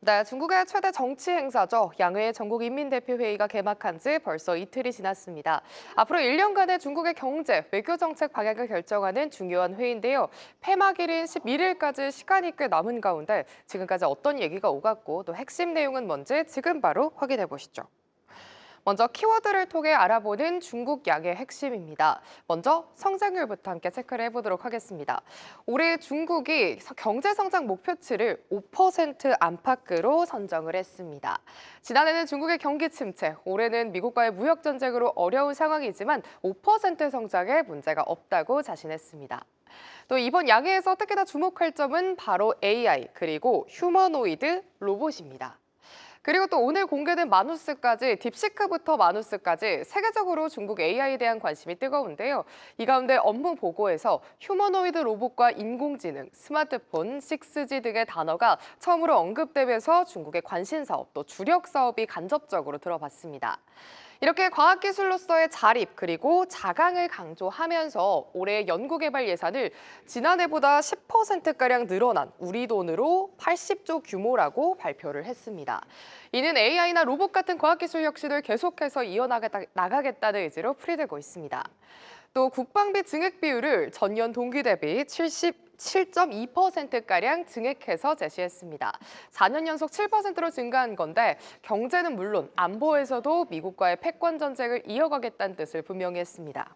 네, 중국의 최대 정치 행사죠. 양회 전국인민대표회의가 개막한 지 벌써 이틀이 지났습니다. 앞으로 1년간의 중국의 경제, 외교 정책 방향을 결정하는 중요한 회의인데요. 폐막일인 11일까지 시간이 꽤 남은 가운데 지금까지 어떤 얘기가 오갔고 또 핵심 내용은 뭔지 지금 바로 확인해 보시죠. 먼저 키워드를 통해 알아보는 중국 양의 핵심입니다. 먼저 성장률부터 함께 체크를 해보도록 하겠습니다. 올해 중국이 경제 성장 목표치를 5% 안팎으로 선정을 했습니다. 지난해는 중국의 경기 침체, 올해는 미국과의 무역 전쟁으로 어려운 상황이지만 5% 성장에 문제가 없다고 자신했습니다. 또 이번 양해에서 특히나 주목할 점은 바로 AI 그리고 휴머노이드 로봇입니다. 그리고 또 오늘 공개된 마누스까지 딥시크부터 마누스까지 세계적으로 중국 AI에 대한 관심이 뜨거운데요. 이 가운데 업무 보고에서 휴머노이드 로봇과 인공지능, 스마트폰, 6G 등의 단어가 처음으로 언급되면서 중국의 관심 사업 또 주력 사업이 간접적으로 들어봤습니다. 이렇게 과학기술로서의 자립 그리고 자강을 강조하면서 올해 연구개발 예산을 지난해보다 10%가량 늘어난 우리 돈으로 80조 규모라고 발표를 했습니다. 이는 AI나 로봇 같은 과학기술 혁신을 계속해서 이어나가겠다는 의지로 풀이되고 있습니다. 또 국방비 증액 비율을 전년 동기 대비 77.2%가량 증액해서 제시했습니다. 4년 연속 7%로 증가한 건데 경제는 물론 안보에서도 미국과의 패권 전쟁을 이어가겠다는 뜻을 분명히 했습니다.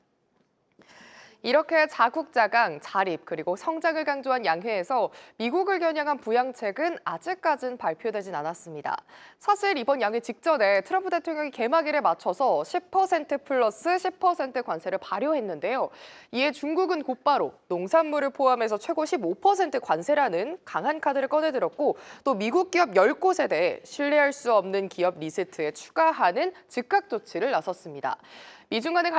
이렇게 자국자강, 자립, 그리고 성장을 강조한 양회에서 미국을 겨냥한 부양책은 아직까진 발표되진 않았습니다. 사실 이번 양회 직전에 트럼프 대통령이 개막일에 맞춰서 10% 플러스 10% 관세를 발효했는데요. 이에 중국은 곧바로 농산물을 포함해서 최고 15% 관세라는 강한 카드를 꺼내들었고 또 미국 기업 10곳에 대해 신뢰할 수 없는 기업 리스트에 추가하는 즉각 조치를 나섰습니다. 미중 간의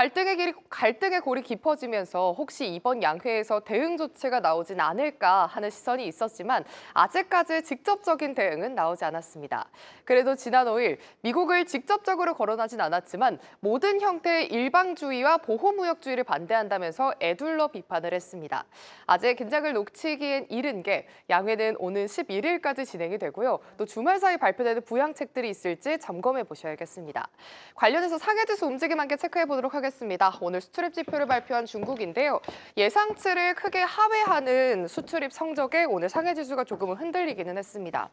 갈등의 골이 깊어지면서 혹시 이번 양회에서 대응 조치가 나오진 않을까 하는 시선이 있었지만 아직까지 직접적인 대응은 나오지 않았습니다. 그래도 지난 5일 미국을 직접적으로 거론하진 않았지만 모든 형태의 일방주의와 보호무역주의를 반대한다면서 애둘러 비판을 했습니다. 아직 긴장을 놓치기엔 이른 게 양회는 오는 11일까지 진행이 되고요. 또 주말 사이 발표되는 부양책들이 있을지 점검해 보셔야겠습니다. 관련해서 상해지수 움직임 함께 체크해 보도록 하겠습니다. 오늘 수출입 지표를 발표한 중국인데요. 예상치를 크게 하회하는 수출입 성적에 오늘 상해지수가 조금은 흔들리기는 했습니다.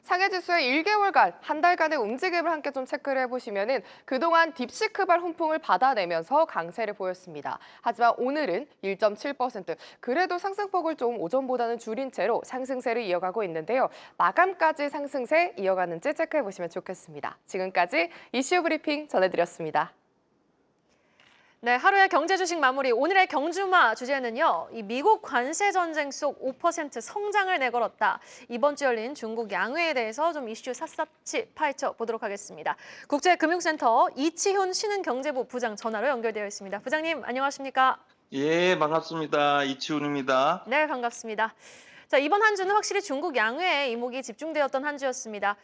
상해지수의 1개월간, 한 달간의 움직임을 함께 좀 체크를 해보시면은 그동안 딥시크발 훈풍을 받아내면서 강세를 보였습니다. 하지만 오늘은 1.7%, 그래도 상승폭을 좀 오전보다는 줄인 채로 상승세를 이어가고 있는데요. 마감까지 상승세 이어가는지 체크해보시면 좋겠습니다. 지금까지 이슈 브리핑 전해드렸습니다. 네, 하루의 경제 주식 마무리. 오늘의 경주마 주제는요. 이 미국 관세 전쟁 속 5% 성장을 내걸었다. 이번 주 열린 중국 양회에 대해서 좀 이슈 샅샅이 파헤쳐 보도록 하겠습니다. 국제금융센터 이치훈 신흥경제부 부장 전화로 연결되어 있습니다. 부장님, 안녕하십니까? 예, 반갑습니다. 이치훈입니다. 네, 반갑습니다. 자, 이번 한 주는 확실히 중국 양회에 이목이 집중되었던 한 주였습니다.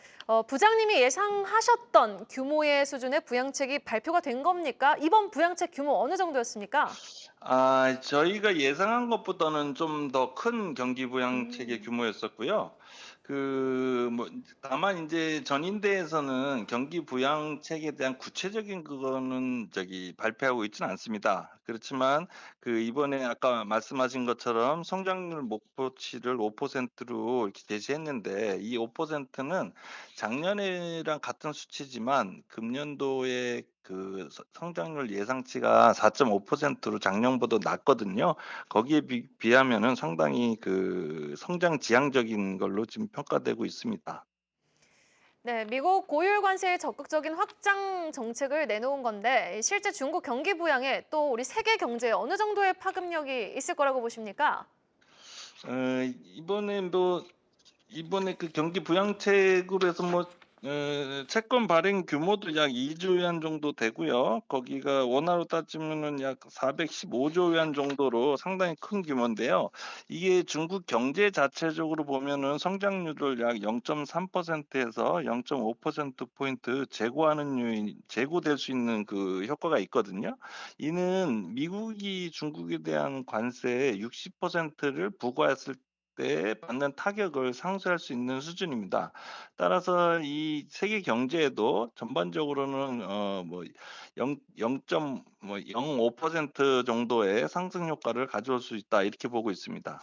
부장님이 예상하셨던 규모의 수준의 부양책이 발표가 된 겁니까? 이번 부양책 규모 어느 정도였습니까? 저희가 예상한 것보다는 좀 더 큰 경기 부양책의 음. 규모였었고요. 다만 이제 전인대에서는 경기 부양책에 대한 구체적인 그거는 발표하고 있지는 않습니다. 그렇지만 이번에 아까 말씀하신 것처럼 성장률 목표치를 5%로 이렇게 제시했는데 이 5%는 작년이랑 같은 수치지만 금년도에 성장률 예상치가 4.5%로 작년보다 낮거든요. 거기에 비하면은 상당히 성장 지향적인 걸로 지금 평가되고 있습니다. 네, 미국 고율 관세의 적극적인 확장 정책을 내놓은 건데 실제 중국 경기 부양에 또 우리 세계 경제에 어느 정도의 파급력이 있을 거라고 보십니까? 어 이번에 뭐 이번에 경기 부양책으로 해서 채권 발행 규모도 약 2조 위안 정도 되고요. 거기가 원화로 따지면은 약 415조 위안 정도로 상당히 큰 규모인데요. 이게 중국 경제 자체적으로 보면은 성장률을 약 0.3%에서 0.5% 포인트 제고될 수 있는 효과가 있거든요. 이는 미국이 중국에 대한 관세의 60%를 부과했을 때 받는 타격을 상쇄할 수 있는 수준입니다. 따라서 이 세계 경제에도 전반적으로는 뭐 0.05% 정도의 상승 효과를 가져올 수 있다 이렇게 보고 있습니다.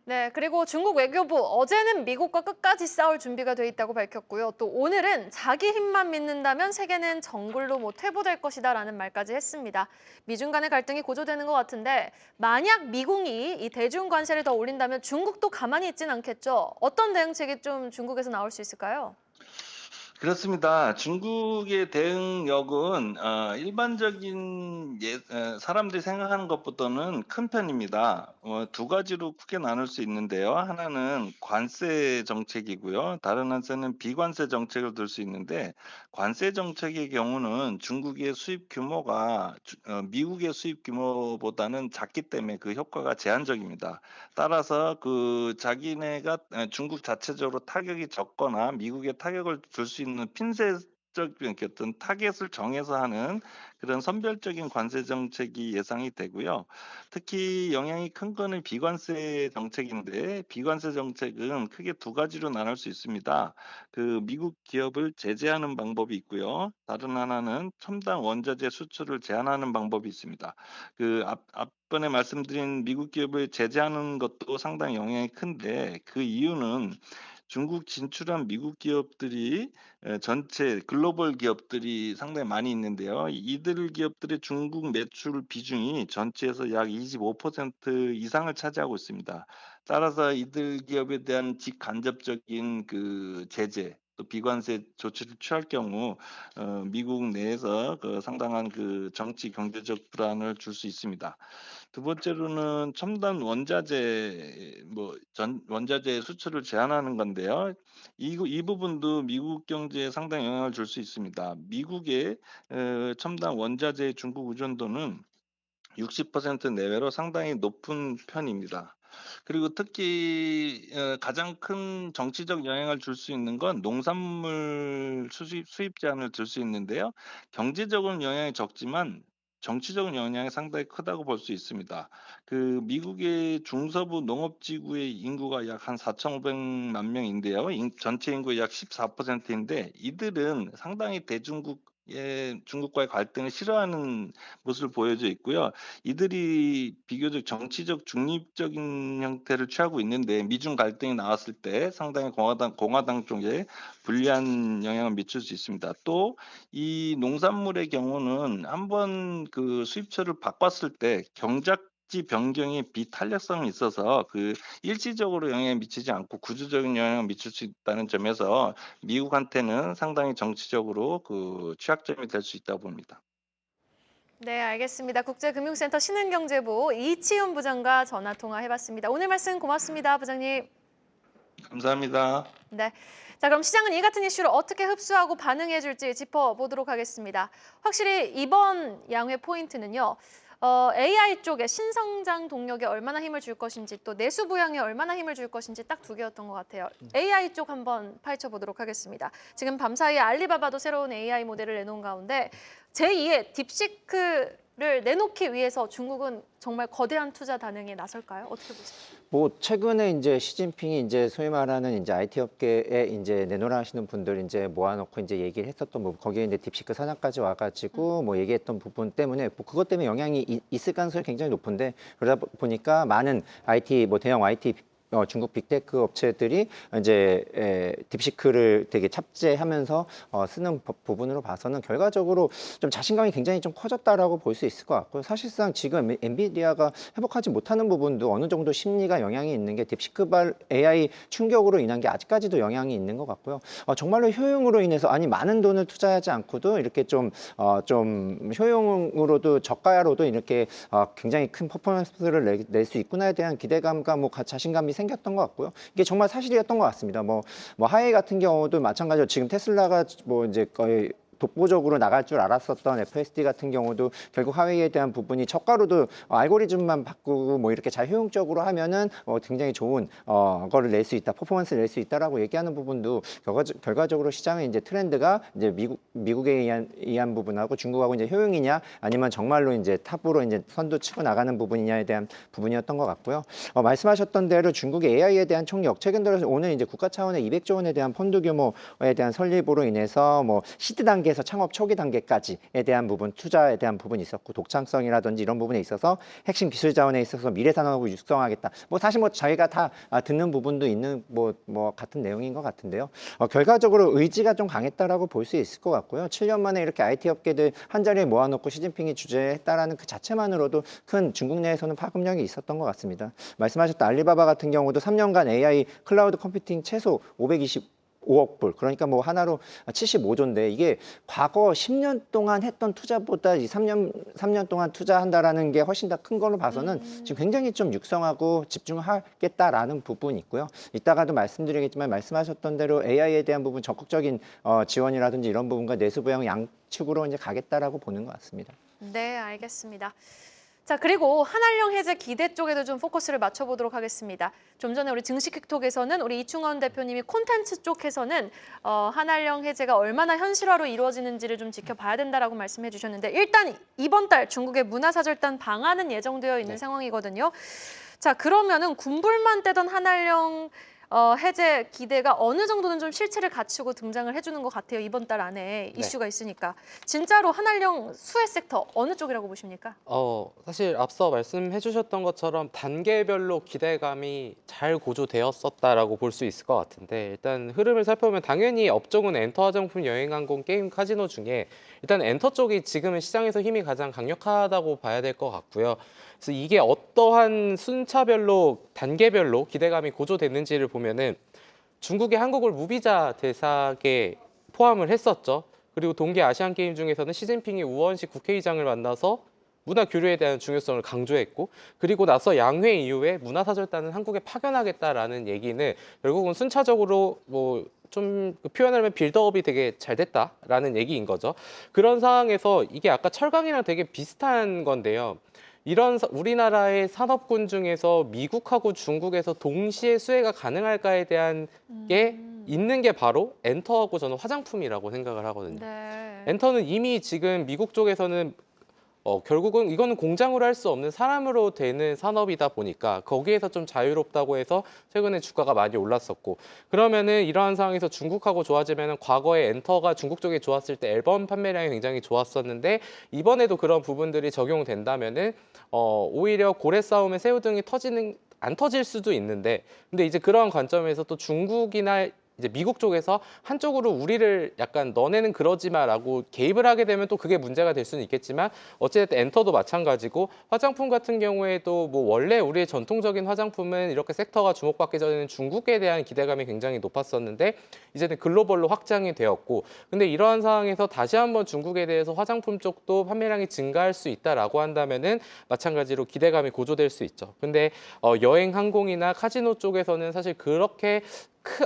네, 그리고 중국 외교부 어제는 미국과 끝까지 싸울 준비가 돼 있다고 밝혔고요. 또 오늘은 자기 힘만 믿는다면 세계는 정글로 퇴보될 것이다라는 말까지 했습니다. 미중 간의 갈등이 고조되는 것 같은데 만약 미국이 이 대중 관세를 더 올린다면 중국도 가만히 있진 않겠죠. 어떤 대응책이 좀 중국에서 나올 수 있을까요? 그렇습니다. 중국의 대응력은 일반적인 사람들이 생각하는 것보다는 큰 편입니다. 두 가지로 크게 나눌 수 있는데요. 하나는 관세 정책이고요. 다른 한에는 비관세 정책을 들 수 있는데 관세 정책의 경우는 중국의 수입 규모가 미국의 수입 규모보다는 작기 때문에 그 효과가 제한적입니다. 따라서 그 자기네가 중국 자체적으로 타격이 적거나 미국에 타격을 줄 수 있는 핀셋적인 어떤 타겟을 정해서 하는 그런 선별적인 관세 정책이 예상이 되고요. 특히 영향이 큰 거는 비관세 정책인데 비관세 정책은 크게 두 가지로 나눌 수 있습니다. 그 미국 기업을 제재하는 방법이 있고요. 다른 하나는 첨단 원자재 수출을 제한하는 방법이 있습니다. 앞번에 말씀드린 미국 기업을 제재하는 것도 상당히 영향이 큰데 그 이유는 중국 진출한 미국 기업들이 전체 글로벌 기업들이 상당히 많이 있는데요. 이들 기업들의 중국 매출 비중이 전체에서 약 25% 이상을 차지하고 있습니다. 따라서 이들 기업에 대한 직간접적인 그 제재 또 비관세 조치를 취할 경우 미국 내에서 그 상당한 그 정치 경제적 불안을 줄 수 있습니다. 두 번째로는 첨단 원자재 원자재 수출을 제한하는 건데요. 이 부분도 미국 경제에 상당히 영향을 줄 수 있습니다. 미국의 첨단 원자재 중국 의존도는 60% 내외로 상당히 높은 편입니다. 그리고 특히 가장 큰 정치적 영향을 줄 수 있는 건 농산물 수입 제한을 줄 수 있는데요. 경제적으로는 영향이 적지만 정치적인 영향이 상당히 크다고 볼 수 있습니다. 그 미국의 중서부 농업지구의 인구가 약 한 4,500만 명인데요. 전체 인구의 약 14%인데 이들은 상당히 중국과의 갈등을 싫어하는 모습을 보여져 있고요. 이들이 비교적 정치적 중립적인 형태를 취하고 있는데 미중 갈등이 나왔을 때 상당히 공화당 쪽에 불리한 영향을 미칠 수 있습니다. 또 이 농산물의 경우는 한번 그 수입처를 바꿨을 때 경작지 변경의 비탄력성이 있어서 그 일시적으로 영향을 미치지 않고 구조적인 영향을 미칠 수 있다는 점에서 미국한테는 상당히 정치적으로 그 취약점이 될 수 있다고 봅니다. 네, 알겠습니다. 국제금융센터 신흥경제부 이치훈 부장과 전화 통화해봤습니다. 오늘 말씀 고맙습니다, 부장님. 감사합니다. 네. 자, 그럼 시장은 이 같은 이슈를 어떻게 흡수하고 반응해줄지 짚어보도록 하겠습니다. 확실히 이번 양회 포인트는요. AI 쪽에 신성장 동력에 얼마나 힘을 줄 것인지 또 내수 부양에 얼마나 힘을 줄 것인지 딱 두 개였던 것 같아요. AI 쪽 한번 파헤쳐보도록 하겠습니다. 지금 밤사이에 알리바바도 새로운 AI 모델을 내놓은 가운데 제2의 딥시크를 내놓기 위해서 중국은 정말 거대한 투자 단행에 나설까요? 어떻게 보세요? 뭐 최근에 이제 시진핑이 이제 소위 말하는 이제 IT 업계에 이제 내놓으라 하시는 분들 이제 모아놓고 이제 얘기를 했었던 부분 거기에 이제 딥시크 사장까지 와가지고 뭐 얘기했던 부분 때문에 뭐 그것 때문에 영향이 있을 가능성이 굉장히 높은데 그러다 보니까 많은 IT 뭐 대형 IT 중국 빅테크 업체들이 이제 딥시크를 되게 탑재하면서 쓰는 부분으로 봐서는 결과적으로 좀 자신감이 굉장히 좀 커졌다라고 볼 수 있을 것 같고요. 사실상 지금 엔비디아가 회복하지 못하는 부분도 어느 정도 심리가 영향이 있는 게 딥시크발 AI 충격으로 인한 게 아직까지도 영향이 있는 것 같고요. 정말로 효용으로 인해서 아니 많은 돈을 투자하지 않고도 이렇게 좀 효용으로도 저가로도 이렇게 굉장히 큰 퍼포먼스를 낼 수 있구나에 대한 기대감과 뭐 자신감이 생겼던 것 같고요. 이게 정말 사실이었던 것 같습니다. 뭐 하웨이 같은 경우도 마찬가지로 지금 테슬라가 뭐 이제 거의 독보적으로 나갈 줄 알았었던 FSD 같은 경우도 결국 하웨이에 대한 부분이 저가로도 알고리즘만 바꾸고 뭐 이렇게 잘 효용적으로 하면은 굉장히 좋은 거를 낼 수 있다, 퍼포먼스를 낼 수 있다라고 얘기하는 부분도 결과적으로 시장의 이제 트렌드가 이제 미국에 의한 부분하고 중국하고 이제 효용이냐 아니면 정말로 이제 탑으로 이제 선두 치고 나가는 부분이냐에 대한 부분이었던 것 같고요. 말씀하셨던 대로 중국의 AI에 대한 총력 최근 들어서 오늘 이제 국가 차원의 200조 원에 대한 펀드 규모에 대한 설립으로 인해서 뭐 시드 단계에서 창업 초기 단계까지에 대한 부분 투자에 대한 부분이 있었고 독창성이라든지 이런 부분에 있어서 핵심 기술 자원에 있어서 미래 산업을 육성하겠다. 뭐 사실 뭐 저희가 다 듣는 부분도 있는 뭐 같은 내용인 것 같은데요. 결과적으로 의지가 좀 강했다라고 볼 수 있을 것 같고요. 7년 만에 이렇게 IT 업계들 한 자리에 모아놓고 시진핑이 주재했다라는 그 자체만으로도 큰 중국 내에서는 파급력이 있었던 것 같습니다. 말씀하셨던 알리바바 같은 경우도 3년간 AI 클라우드 컴퓨팅 최소 525억 불, 그러니까 뭐 하나로 75조인데 이게 과거 10년 동안 했던 투자보다 이 3년 동안 투자한다라는 게 훨씬 더 큰 걸로 봐서는 지금 굉장히 좀 육성하고 집중하겠다라는 부분이 있고요. 이따가도 말씀드리겠지만 말씀하셨던 대로 AI에 대한 부분 적극적인 지원이라든지 이런 부분과 내수 부양 양측으로 이제 가겠다라고 보는 것 같습니다. 네, 알겠습니다. 자, 그리고 한알령 해제 기대 쪽에도 좀 포커스를 맞춰보도록 하겠습니다. 좀 전에 우리 증시킥톡에서는 우리 이충원 대표님이 콘텐츠 쪽에서는 한알령 해제가 얼마나 현실화로 이루어지는지를 좀 지켜봐야 된다라고 말씀해 주셨는데 일단 이번 달 중국의 문화사절단 방한은 예정되어 있는 상황이거든요. 자, 그러면은 군불만 떼던 한알령 해제 기대가 어느 정도는 좀 실체를 갖추고 등장을 해주는 것 같아요. 이번 달 안에 이슈가 있으니까. 진짜로 한알령 수혜 섹터 어느 쪽이라고 보십니까? 사실 앞서 말씀해 주셨던 것처럼 단계별로 기대감이 잘 고조되었었다라고 볼 수 있을 것 같은데 일단 흐름을 살펴보면 당연히 업종은 엔터, 화장품, 여행항공, 게임, 카지노 중에 일단 엔터 쪽이 지금은 시장에서 힘이 가장 강력하다고 봐야 될 것 같고요. 그래서 이게 어떠한 순차별로 단계별로 기대감이 고조됐는지를 보면은 중국이 한국을 무비자 대상에 포함을 했었죠. 그리고 동계 아시안 게임 중에서는 시진핑이 우원식 국회의장을 만나서 문화 교류에 대한 중요성을 강조했고 그리고 나서 양회 이후에 문화사절단은 한국에 파견하겠다라는 얘기는 결국은 순차적으로 뭐 좀 표현하면 빌드업이 되게 잘 됐다라는 얘기인 거죠. 그런 상황에서 이게 아까 철강이랑 되게 비슷한 건데요. 이런 우리나라의 산업군 중에서 미국하고 중국에서 동시에 수혜가 가능할까에 대한 게 있는 게 바로 엔터하고 저는 화장품이라고 생각을 하거든요. 네. 엔터는 이미 지금 미국 쪽에서는 결국은 이거는 공장으로 할 수 없는 사람으로 되는 산업이다 보니까 거기에서 좀 자유롭다고 해서 최근에 주가가 많이 올랐었고 그러면은 이러한 상황에서 중국하고 좋아지면은 과거에 엔터가 중국 쪽에 좋았을 때 앨범 판매량이 굉장히 좋았었는데 이번에도 그런 부분들이 적용된다면은 오히려 고래 싸움에 새우등이 안 터질 수도 있는데 근데 이제 그런 관점에서 또 중국이나 이제 미국 쪽에서 한쪽으로 우리를 약간 너네는 그러지 마라고 개입을 하게 되면 또 그게 문제가 될 수는 있겠지만 어쨌든 엔터도 마찬가지고 화장품 같은 경우에도 뭐 원래 우리의 전통적인 화장품은 이렇게 섹터가 주목받기 전에는 중국에 대한 기대감이 굉장히 높았었는데 이제는 글로벌로 확장이 되었고 근데 이러한 상황에서 다시 한번 중국에 대해서 화장품 쪽도 판매량이 증가할 수 있다라고 한다면은 마찬가지로 기대감이 고조될 수 있죠. 근데 여행 항공이나 카지노 쪽에서는 사실 그렇게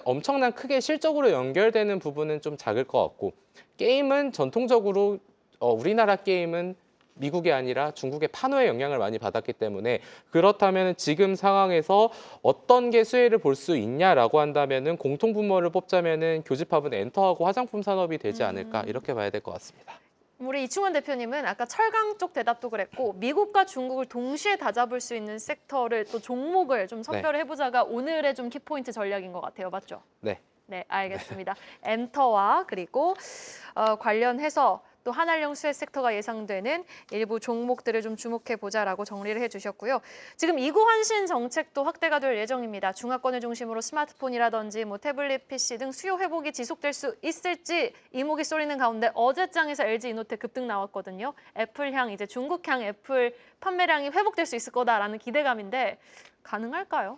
엄청난 크게 실적으로 연결되는 부분은 좀 작을 것 같고 게임은 전통적으로 우리나라 게임은 미국이 아니라 중국의 판호의 영향을 많이 받았기 때문에 그렇다면 지금 상황에서 어떤 게 수혜를 볼 수 있냐라고 한다면은 공통분모를 뽑자면은 교집합은 엔터하고 화장품 산업이 되지 않을까 이렇게 봐야 될 것 같습니다. 우리 이충원 대표님은 아까 철강 쪽 대답도 그랬고 미국과 중국을 동시에 다잡을 수 있는 섹터를 또 종목을 좀 선별을 해보자가 오늘의 좀 키포인트 전략인 것 같아요. 맞죠? 네. 네, 알겠습니다. 엔터와 그리고 관련해서 또 한알령 수혜 섹터가 예상되는 일부 종목들을 좀 주목해 보자라고 정리를 해주셨고요. 지금 이구환신 정책도 확대가 될 예정입니다. 중화권을 중심으로 스마트폰이라든지 뭐 태블릿 PC 등 수요 회복이 지속될 수 있을지 이목이 쏠리는 가운데 어제장에서 LG 이노텍 급등 나왔거든요. 애플향 이제 중국향 애플 판매량이 회복될 수 있을 거다라는 기대감인데 가능할까요?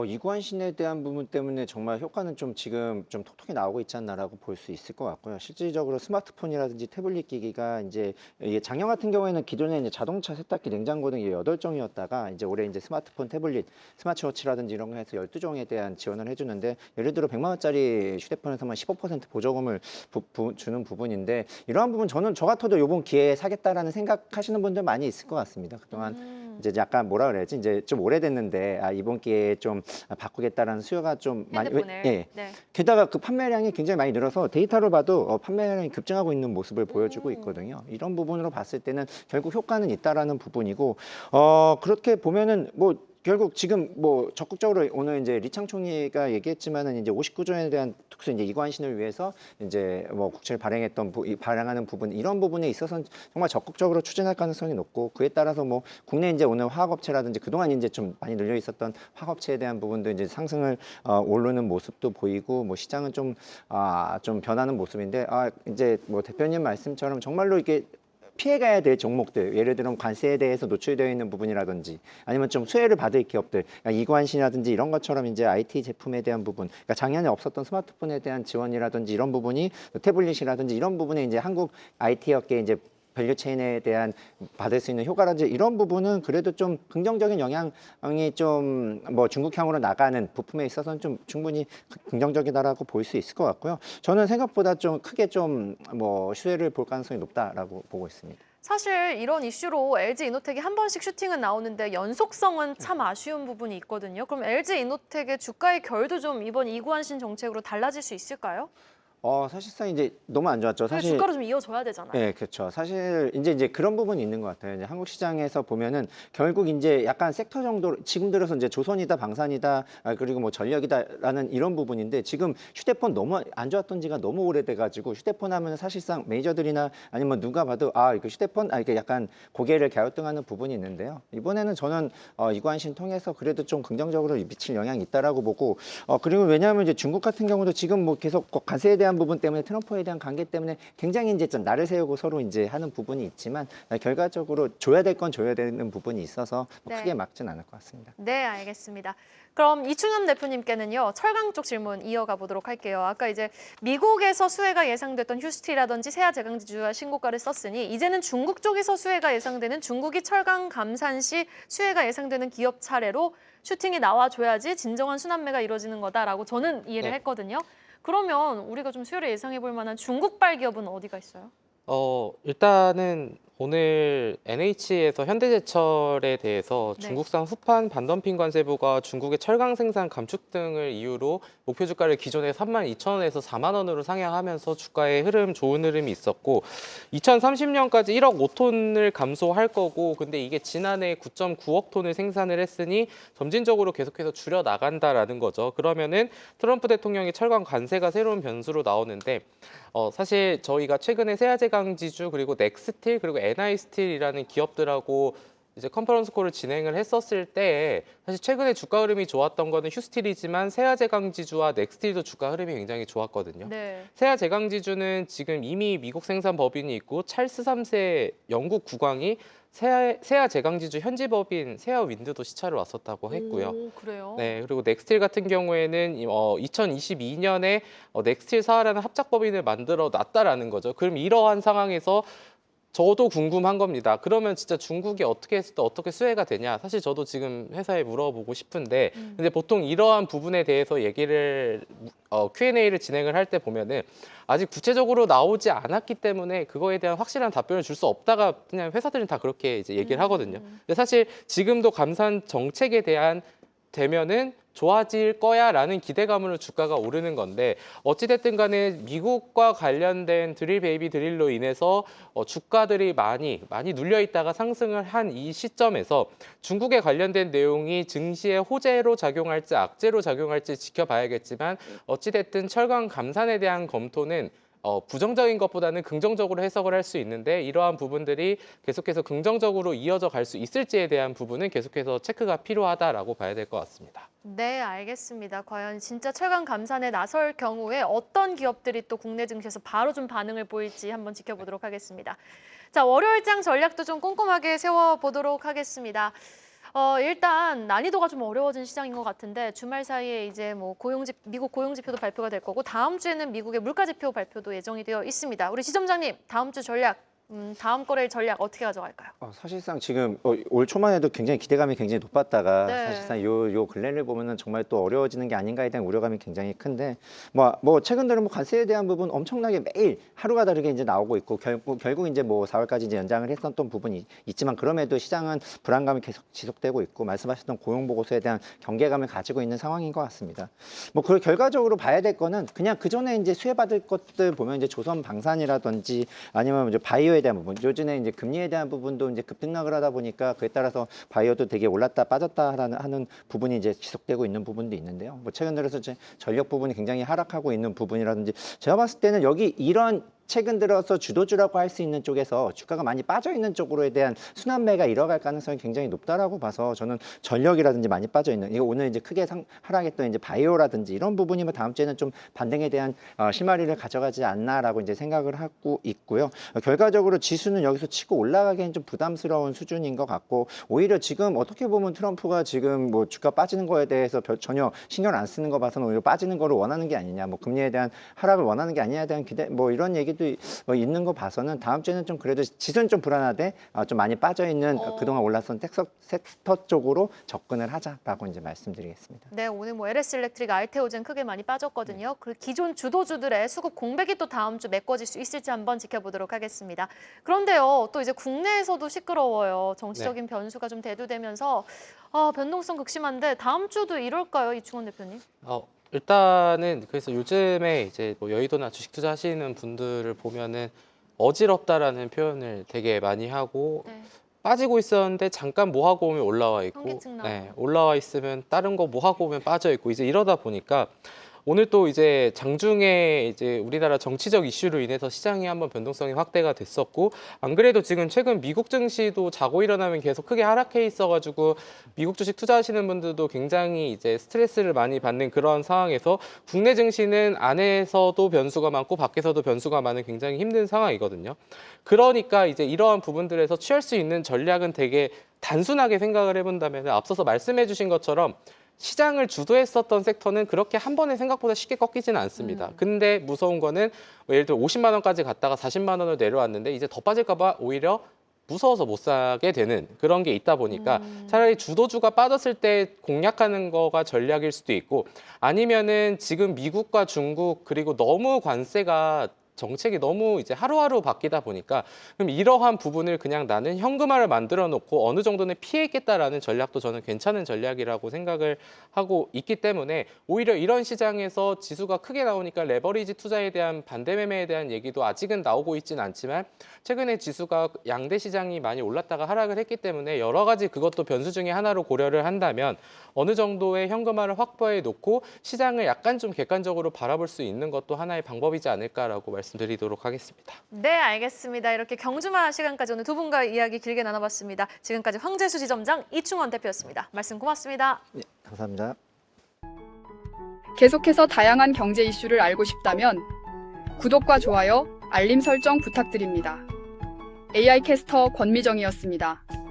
이관신에 대한 부분 때문에 정말 효과는 좀 지금 좀 톡톡히 나오고 있지 않나라고 볼 수 있을 것 같고요. 실질적으로 스마트폰이라든지 태블릿 기기가 이제 이게 작년 같은 경우에는 기존에 이제 자동차, 세탁기, 냉장고 등 8종이었다가 이제 올해 이제 스마트폰, 태블릿, 스마트워치라든지 이런 거 해서 12종에 대한 지원을 해주는데 예를 들어 100만 원짜리 휴대폰에서만 15% 보조금을 주는 부분인데 이러한 부분 저는 저 같아도 이번 기회에 사겠다라는 생각하시는 분들 많이 있을 것 같습니다. 그동안 이제 약간 뭐라 그래야지 이제 좀 오래됐는데 이번 기회에 좀 바꾸겠다라는 수요가 좀 많이 핸드폰을. 예. 네. 게다가 그 판매량이 굉장히 많이 늘어서 데이터를 봐도 판매량이 급증하고 있는 모습을 보여주고 있거든요. 이런 부분으로 봤을 때는 결국 효과는 있다라는 부분이고 그렇게 보면은 뭐 결국 지금 뭐 적극적으로 오늘 이제 리창 총리가 얘기했지만은 이제 59조에 대한 특수 이제 이관신을 위해서 이제 뭐 국채를 발행했던 발행하는 부분 이런 부분에 있어서는 정말 적극적으로 추진할 가능성이 높고 그에 따라서 뭐 국내 이제 오늘 화학업체라든지 그동안 이제 좀 많이 늘려 있었던 화학업체에 대한 부분도 이제 상승을 오르는 모습도 보이고 뭐 시장은 좀 변하는 모습인데 이제 뭐 대표님 말씀처럼 정말로 이게 피해가야 될 종목들, 예를 들면 관세에 대해서 노출되어 있는 부분이라든지 아니면 좀 수혜를 받을 기업들, 그러니까 이관신이라든지 이런 것처럼 이제 IT 제품에 대한 부분, 그러니까 작년에 없었던 스마트폰에 대한 지원이라든지 이런 부분이 태블릿이라든지 이런 부분에 이제 한국 IT 업계 이제 밸류체인에 대한 받을 수 있는 효과라든지 이런 부분은 그래도 좀 긍정적인 영향이 좀 뭐 중국향으로 나가는 부품에 있어서는 좀 충분히 긍정적이다라고 볼 수 있을 것 같고요. 저는 생각보다 좀 크게 좀 뭐 수혜를 볼 가능성이 높다라고 보고 있습니다. 사실 이런 이슈로 LG 이노텍이 한 번씩 슈팅은 나오는데 연속성은 참 아쉬운 부분이 있거든요. 그럼 LG 이노텍의 주가의 결도 좀 이번 이관신 정책으로 달라질 수 있을까요? 사실상 이제 너무 안 좋았죠. 사실 사실 주가로 좀 이어져야 되잖아요. 네, 그렇죠. 사실 이제 그런 부분이 있는 것 같아요. 이제 한국 시장에서 보면은 결국 이제 약간 섹터 정도 지금 들어서 이제 조선이다, 방산이다, 그리고 뭐 전력이다라는 이런 부분인데 지금 휴대폰 너무 안 좋았던 지가 너무 오래돼가지고 휴대폰 하면 사실상 메이저들이나 아니면 누가 봐도 이거 휴대폰 이게 약간 고개를 갸우뚱하는 부분이 있는데요. 이번에는 저는 이관신 통해서 그래도 좀 긍정적으로 미칠 영향이 있다라고 보고 그리고 왜냐하면 이제 중국 같은 경우도 지금 뭐 계속 관세에 대한 부분 때문에 트럼프에 대한 관계 때문에 굉장히 이제 좀 날을 세우고 서로 이제 하는 부분이 있지만 결과적으로 줘야 될 건 줘야 되는 부분이 있어서 뭐 네. 크게 막진 않을 것 같습니다. 네, 알겠습니다. 그럼 이충현 대표님께는요, 철강 쪽 질문 이어가 보도록 할게요. 아까 이제 미국에서 수혜가 예상됐던 휴스틸이라든지 세아 제강지주가 신고가를 썼으니 이제는 중국 쪽에서 수혜가 예상되는 중국이 철강 감산 시 수혜가 예상되는 기업 차례로 슈팅이 나와줘야지 진정한 순환매가 이루어지는 거다라고 저는 이해를 네. 했거든요. 그러면 우리가 좀 수혜를 예상해 볼 만한 중국발 기업은 어디가 있어요? 일단은 오늘 NH에서 현대제철에 대해서 네. 중국산 후판 반덤핑 관세부가 중국의 철강 생산 감축 등을 이유로 목표 주가를 기존에 32,000원에서 4만 원으로 상향하면서 주가의 좋은 흐름이 있었고 2030년까지 1억 5톤을 감소할 거고 근데 이게 지난해 9.9억 톤을 생산을 했으니 점진적으로 계속해서 줄여 나간다라는 거죠. 그러면은 트럼프 대통령의 철강 관세가 새로운 변수로 나오는데 사실 저희가 최근에 세아제강지주 그리고 넥스틸 그리고 NI스틸이라는 기업들하고 이제 컨퍼런스 콜을 진행을 했었을 때 사실 최근에 주가 흐름이 좋았던 거는 휴스틸이지만 세아제강지주와 넥스틸도 주가 흐름이 굉장히 좋았거든요. 네. 세아제강지주는 지금 이미 미국 생산 법인이 있고 찰스 3세 영국 국왕이 세아제강지주 현지 법인 세아윈드도 시찰을 왔었다고 했고요. 오, 그래요? 네, 그리고 넥스틸 같은 경우에는 2022년에 넥스틸 사하라는 합작법인을 만들어 놨다라는 거죠. 그럼 이러한 상황에서 저도 궁금한 겁니다. 그러면 진짜 중국이 어떻게 했을 때 어떻게 수혜가 되냐? 사실 저도 지금 회사에 물어보고 싶은데 근데 보통 이러한 부분에 대해서 얘기를 Q&A를 진행을 할 때 보면은 아직 구체적으로 나오지 않았기 때문에 그거에 대한 확실한 답변을 줄 수 없다가 그냥 회사들은 다 그렇게 이제 얘기를 하거든요. 근데 사실 지금도 감산 정책에 대한 되면은 좋아질 거야라는 기대감으로 주가가 오르는 건데 어찌됐든 간에 미국과 관련된 드릴 베이비 드릴로 인해서 주가들이 많이 눌려 있다가 상승을 한 이 시점에서 중국에 관련된 내용이 증시에 호재로 작용할지 악재로 작용할지 지켜봐야겠지만 어찌됐든 철강 감산에 대한 검토는 부정적인 것보다는 긍정적으로 해석을 할 수 있는데 이러한 부분들이 계속해서 긍정적으로 이어져 갈 수 있을지에 대한 부분은 계속해서 체크가 필요하다라고 봐야 될 것 같습니다. 네, 알겠습니다. 과연 진짜 철강 감산에 나설 경우에 어떤 기업들이 또 국내 증시에서 바로 좀 반응을 보일지 한번 지켜보도록 하겠습니다. 자, 월요일장 전략도 좀 꼼꼼하게 세워보도록 하겠습니다. 일단 난이도가 좀 어려워진 시장인 것 같은데 주말 사이에 이제 뭐 미국 고용 지표도 발표가 될 거고 다음 주에는 미국의 물가 지표 발표도 예정이 되어 있습니다. 우리 지점장님, 다음 주 전략, 다음 거래일 전략 어떻게 가져갈까요? 사실상 지금 올 초만 해도 굉장히 기대감이 굉장히 높았다가 네. 사실상 요 근래를 보면은 정말 또 어려워지는 게 아닌가에 대한 우려감이 굉장히 큰데 뭐 최근 들어 뭐 관세에 대한 부분 엄청나게 매일 하루가 다르게 이제 나오고 있고 결국 이제 뭐 4월까지 이제 연장을 했었던 부분이 있지만 그럼에도 시장은 불안감이 계속 지속되고 있고 말씀하셨던 고용 보고서에 대한 경계감을 가지고 있는 상황인 것 같습니다. 뭐 그 결과적으로 봐야 될 거는 그냥 그 전에 이제 수혜받을 것들 보면 이제 조선 방산이라든지 아니면 이제 바이오에 대한 부분, 요즘에 이제 금리에 대한 부분도 이제 급등락을 하다 보니까 그에 따라서 바이오도 되게 올랐다 빠졌다 하는 부분이 이제 지속되고 있는 부분도 있는데요. 뭐 최근 들어서 이제 전력 부분이 굉장히 하락하고 있는 부분이라든지 제가 봤을 때는 여기 이런 최근 들어서 주도주라고 할 수 있는 쪽에서 주가가 많이 빠져 있는 쪽으로에 대한 순환매가 이뤄갈 가능성이 굉장히 높다라고 봐서 저는 전력이라든지 많이 빠져 있는 이거 오늘 이제 크게 하락했던 이제 바이오라든지 이런 부분이면 다음 주에는 좀 반등에 대한 실마리를 가져가지 않나라고 이제 생각을 하고 있고요. 결과적으로 지수는 여기서 치고 올라가기엔 좀 부담스러운 수준인 것 같고 오히려 지금 어떻게 보면 트럼프가 지금 뭐 주가 빠지는 거에 대해서 전혀 신경 안 쓰는 거 봐서는 오히려 빠지는 거를 원하는 게 아니냐, 뭐 금리에 대한 하락을 원하는 게 아니냐에 대한 기대, 뭐 이런 얘기도 있는 거 봐서는 다음 주에는 좀 그래도 지수는 좀 불안하되 좀 많이 빠져 있는 그동안 올랐던 섹터 쪽으로 접근을 하자라고 이제 말씀드리겠습니다. 네, 오늘 뭐 LS 일렉트릭, 알테오젠 크게 많이 빠졌거든요. 그 기존 주도주들의 수급 공백이 또 다음 주 메꿔질 수 있을지 한번 지켜보도록 하겠습니다. 그런데요, 또 이제 국내에서도 시끄러워요. 정치적인 변수가 좀 대두되면서 변동성 극심한데 다음 주도 이럴까요, 이충원 대표님? 일단은 그래서 요즘에 이제 뭐 여의도나 주식 투자하시는 분들을 보면은 어지럽다라는 표현을 되게 많이 하고 네. 빠지고 있었는데 잠깐 뭐 하고 오면 올라와 있고 현기증 나고. 올라와 있으면 다른 거 뭐 하고 오면 빠져 있고 이제 이러다 보니까 오늘 또 이제 장중에 이제 우리나라 정치적 이슈로 인해서 시장이 한번 변동성이 확대가 됐었고 안 그래도 지금 최근 미국 증시도 자고 일어나면 계속 크게 하락해 있어가지고 미국 주식 투자하시는 분들도 굉장히 이제 스트레스를 많이 받는 그런 상황에서 국내 증시는 안에서도 변수가 많고 밖에서도 변수가 많은 굉장히 힘든 상황이거든요. 그러니까 이제 이러한 부분들에서 취할 수 있는 전략은 되게 단순하게 생각을 해본다면 앞서서 말씀해주신 것처럼 시장을 주도했었던 섹터는 그렇게 한 번에 생각보다 쉽게 꺾이지는 않습니다. 근데 무서운 거는 예를 들어 50만 원까지 갔다가 40만 원으로 내려왔는데 이제 더 빠질까 봐 오히려 무서워서 못 사게 되는 그런 게 있다 보니까 차라리 주도주가 빠졌을 때 공략하는 거가 전략일 수도 있고 아니면은 지금 미국과 중국 그리고 너무 관세가 정책이 너무 이제 하루하루 바뀌다 보니까 그럼 이러한 부분을 그냥 나는 현금화를 만들어 놓고 어느 정도는 피해 있겠다라는 전략도 저는 괜찮은 전략이라고 생각을 하고 있기 때문에 오히려 이런 시장에서 지수가 크게 나오니까 레버리지 투자에 대한 반대 매매에 대한 얘기도 아직은 나오고 있지는 않지만 최근에 지수가 양대 시장이 많이 올랐다가 하락을 했기 때문에 여러 가지 그것도 변수 중에 하나로 고려를 한다면 어느 정도의 현금화를 확보해 놓고 시장을 약간 좀 객관적으로 바라볼 수 있는 것도 하나의 방법이지 않을까라고 말씀드리도록 하겠습니다. 네, 알겠습니다. 이렇게 경주마 시간까지 오늘 두 분과 이야기 길게 나눠봤습니다. 지금까지 황재수 지점장, 이충원 대표였습니다. 말씀 고맙습니다. 네, 감사합니다. 계속해서 다양한 경제 이슈를 알고 싶다면 구독과 좋아요, 알림 설정 부탁드립니다. AI 캐스터 권미정이었습니다.